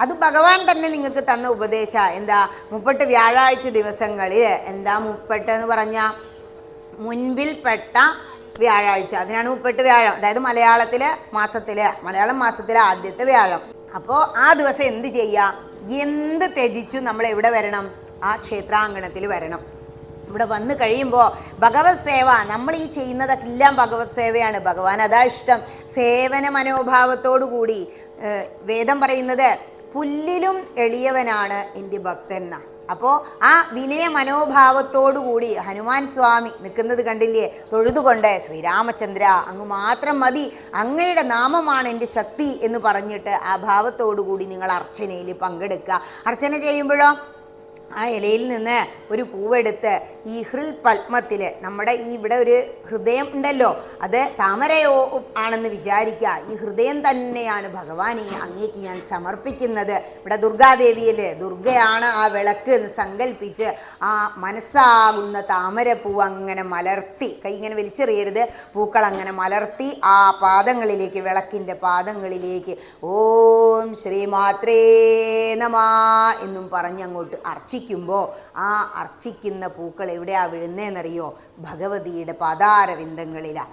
അത് ഭഗവാൻ തന്നെ നിങ്ങൾക്ക് തന്ന ഉപദേശ. എന്താ 30 വ്യാഴാഴ്ച ദിവസങ്ങളിൽ എന്താ 30 എന്ന് പറഞ്ഞാൽ മുൻപിൽപ്പെട്ട വ്യാഴാഴ്ച, അതിനാണ് 30 വ്യാഴം. അതായത് മലയാളം മാസത്തിലെ ആദ്യത്തെ വ്യാഴം. അപ്പോൾ ആ ദിവസം എന്ത് ചെയ്യുക? എന്ത് ത്യജിച്ചു നമ്മൾ എവിടെ വരണം? ആ ക്ഷേത്രാങ്കണത്തിൽ വരണം. ഇവിടെ വന്നു കഴിയുമ്പോൾ ഭഗവത് സേവ, നമ്മൾ ഈ ചെയ്യുന്നതെല്ലാം ഭഗവത് സേവയാണ്. ഭഗവാൻ അതാ ഇഷ്ടം. സേവന മനോഭാവത്തോടു കൂടി വേദം പറയുന്നത് പുല്ലിലും എളിയവനാണ് എൻ്റെ ഭക്തൻ എന്നാ. അപ്പോൾ ആ വിനയ മനോഭാവത്തോടു കൂടി ഹനുമാൻ സ്വാമി നിൽക്കുന്നത് കണ്ടില്ലേ? തൊഴുതുകൊണ്ട് ശ്രീരാമചന്ദ്ര അങ്ങ് മാത്രം മതി, അങ്ങയുടെ നാമമാണ് എൻ്റെ ശക്തി എന്ന് പറഞ്ഞിട്ട് ആ ഭാവത്തോടു കൂടി നിങ്ങൾ അർച്ചനയിൽ പങ്കെടുക്കുക. അർച്ചന ചെയ്യുമ്പോഴോ ആ ഇലയിൽ നിന്ന് ഒരു പൂവെടുത്ത് ഈ ഹൃൽ പത്മത്തിൽ, നമ്മുടെ ഈ ഇവിടെ ഒരു ഹൃദയം ഉണ്ടല്ലോ, അത് താമരയോ ആണെന്ന് വിചാരിക്കുക. ഈ ഹൃദയം തന്നെയാണ് ഭഗവാനെ അങ്ങേക്ക് ഞാൻ സമർപ്പിക്കുന്നത്. ഇവിടെ ദുർഗാദേവിയല്ലേ, ദുർഗയാണ് ആ വിളക്ക് എന്ന് സങ്കല്പിച്ച് ആ മനസ്സാകുന്ന താമരപ്പൂവ് അങ്ങനെ മലർത്തി, കൈ ഇങ്ങനെ വലിച്ചെറിയരുത്, പൂക്കൾ അങ്ങനെ മലർത്തി ആ പാദങ്ങളിലേക്ക്, വിളക്കിൻ്റെ പാദങ്ങളിലേക്ക് ഓം ശ്രീമാത്രേ നമഃ എന്നും പറഞ്ഞങ്ങോട്ട് അർച്ചിക്കുമ്പോൾ ആ അർച്ചിക്കുന്ന പൂക്കൾ എവിടെയാ വീഴുന്നതെന്നറിയോ? ഭഗവതിയുടെ പാതാരവിന്ദങ്ങളിലാണ്.